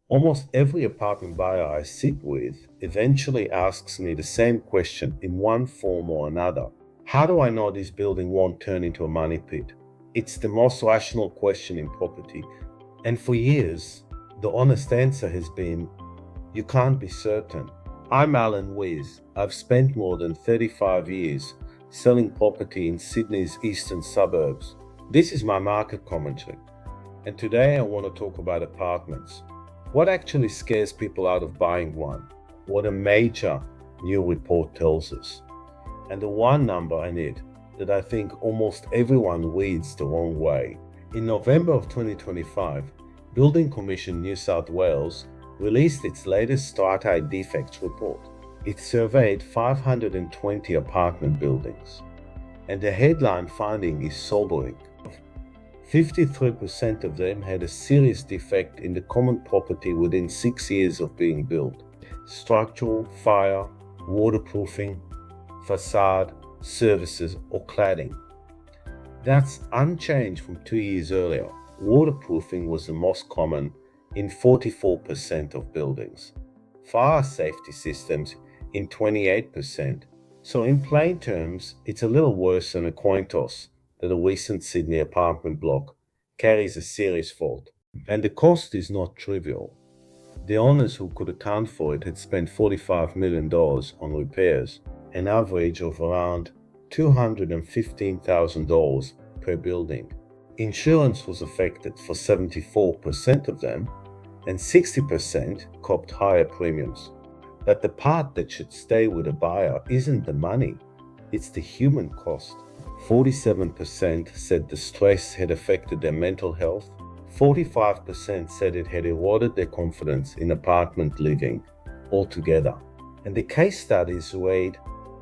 Almost every apartment buyer I sit with eventually asks me the same question in one form or another. How do I know this building won't turn into a money pit? It's the most rational question in property. And for years, the honest answer has been, you can't be certain. I'm Alan Weiss. I've spent more than 35 years selling property in Sydney's Eastern Suburbs. This is my market commentary. And today I want to talk about apartments. What actually scares people out of buying one? What a major new report tells us. And the one number in it that I think almost everyone reads the wrong way. In November of 2025, Building Commission New South Wales released its latest Strata Defects Report. It surveyed 520 apartment buildings, and the headline finding is sobering. 53% of them had a serious defect in the common property within 6 years of being built. Structural, fire, waterproofing, facade, services, or cladding. That's unchanged from 2 years earlier. Waterproofing was the most common in 44% of buildings. Fire safety systems in 28%. So in plain terms, it's a little worse than a coin toss that a recent Sydney apartment block carries a serious fault. And the cost is not trivial. The owners who could account for it had spent $45 million on repairs, an average of around $215,000 per building. Insurance was affected for 74% of them, and 60% copped higher premiums. But the part that should stay with a buyer isn't the money, it's the human cost. 47% said the stress had affected their mental health. 45% said it had eroded their confidence in apartment living altogether. And the case studies read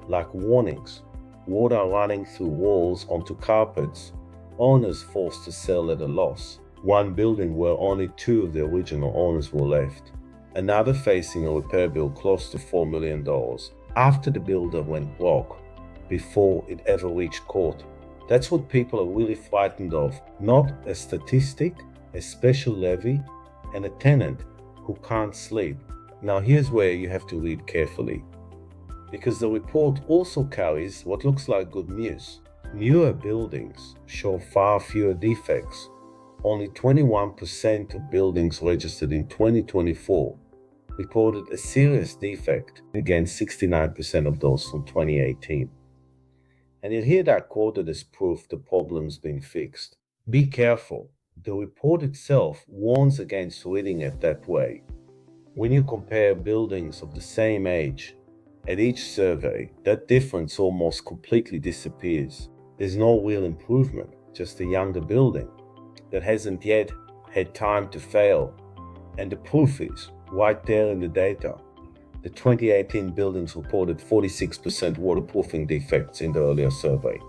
like warnings: water running through walls onto carpets, owners forced to sell at a loss, one building where only 2 of the original owners were left, another facing a repair bill close to $4 million after the builder went broke before it ever reached court. That's what people are really frightened of, not a statistic, a special levy, and a tenant who can't sleep. Now here's where you have to read carefully, because the report also carries what looks like good news. Newer buildings show far fewer defects. Only 21% of buildings registered in 2024 reported a serious defect, against 69% of those from 2018. And you'll hear that quoted as proof the problem's been fixed. Be careful. The report itself warns against reading it that way. When you compare buildings of the same age at each survey, that difference almost completely disappears. There's no real improvement, just a younger building that hasn't yet had time to fail. And the proof is right there in the data. The 2018 buildings reported 46% waterproofing defects in the earlier survey,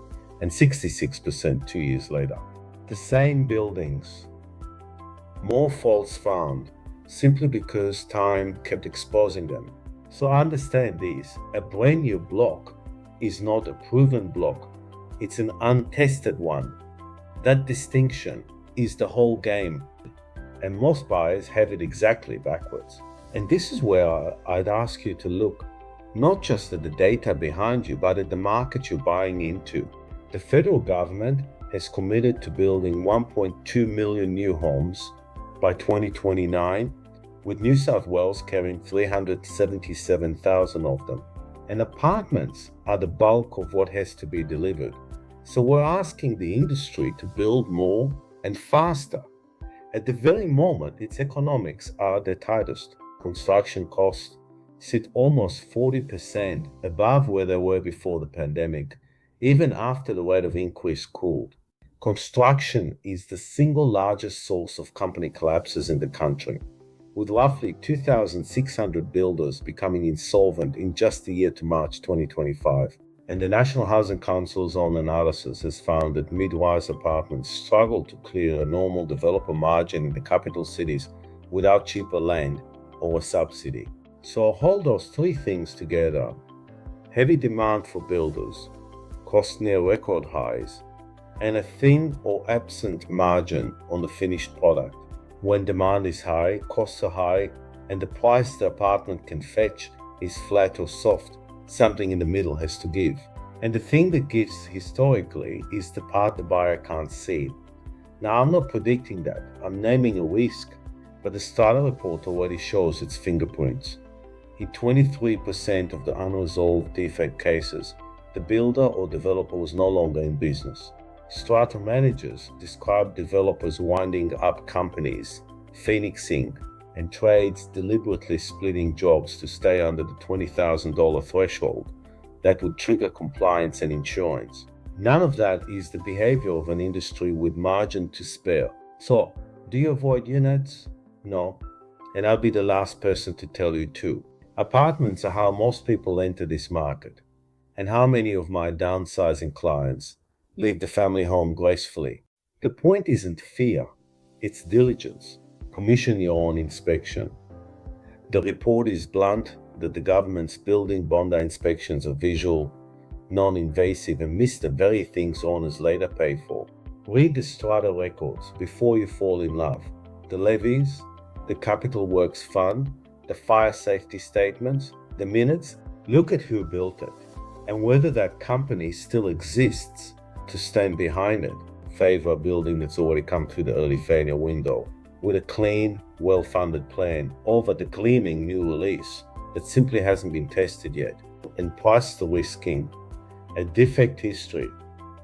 and 66% 2 years later. The same buildings, more faults found, simply because time kept exposing them. So understand this: a brand new block is not a proven block, it's an untested one. That distinction is the whole game, and most buyers have it exactly backwards. And this is where I'd ask you to look not just at the data behind you, but at the market you're buying into. The federal government has committed to building 1.2 million new homes by 2029, with New South Wales carrying 377,000 of them. And apartments are the bulk of what has to be delivered. So we're asking the industry to build more and faster. At the very moment its economics are the tightest. Construction costs sit almost 40% above where they were before the pandemic, even after the rate of increase cooled. Construction is the single largest source of company collapses in the country, with roughly 2,600 builders becoming insolvent in just the year to March 2025. And the National Housing Council's own analysis has found that mid-rise apartments struggle to clear a normal developer margin in the capital cities without cheaper land or a subsidy. So hold those 3 things together: heavy demand for builders, cost near record highs, and a thin or absent margin on the finished product. When demand is high, costs are high, and the price the apartment can fetch is flat or soft, something in the middle has to give. And the thing that gives historically is the part the buyer can't see. Now, I'm not predicting that, I'm naming a risk, but the Strata report already shows its fingerprints. In 23% of the unresolved defect cases, the builder or developer was no longer in business. Strata managers describe developers winding up companies, phoenixing, and trades deliberately splitting jobs to stay under the $20,000 threshold that would trigger compliance and insurance. None of that is the behavior of an industry with margin to spare. So, do you avoid units? No, and I'll be the last person to tell you too. Apartments are how most people enter this market, and how many of my downsizing clients leave the family home gracefully. The point isn't fear, it's diligence. Commission your own inspection. The report is blunt that the government's building bondi inspections are visual, non-invasive, and miss the very things owners later pay for. Read the Strata records before you fall in love. The levies, the capital works fund, the fire safety statements, the minutes. Look at who built it and whether that company still exists to stand behind it. Favor a building that's already come through the early failure window with a clean, well-funded plan over the gleaming new release that simply hasn't been tested yet. And price the risk king. A defect history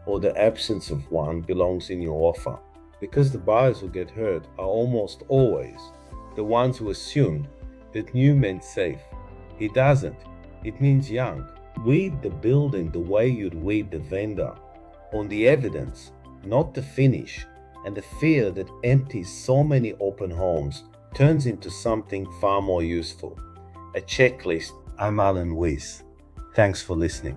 or the absence of one belongs in your offer, because the buyers who get hurt are almost always the ones who assumed that new meant safe. It doesn't. It means young. Read the building the way you'd read the vendor, on the evidence, not the finish, and the fear that empties so many open homes turns into something far more useful. A checklist. I'm Alan Weiss. Thanks for listening.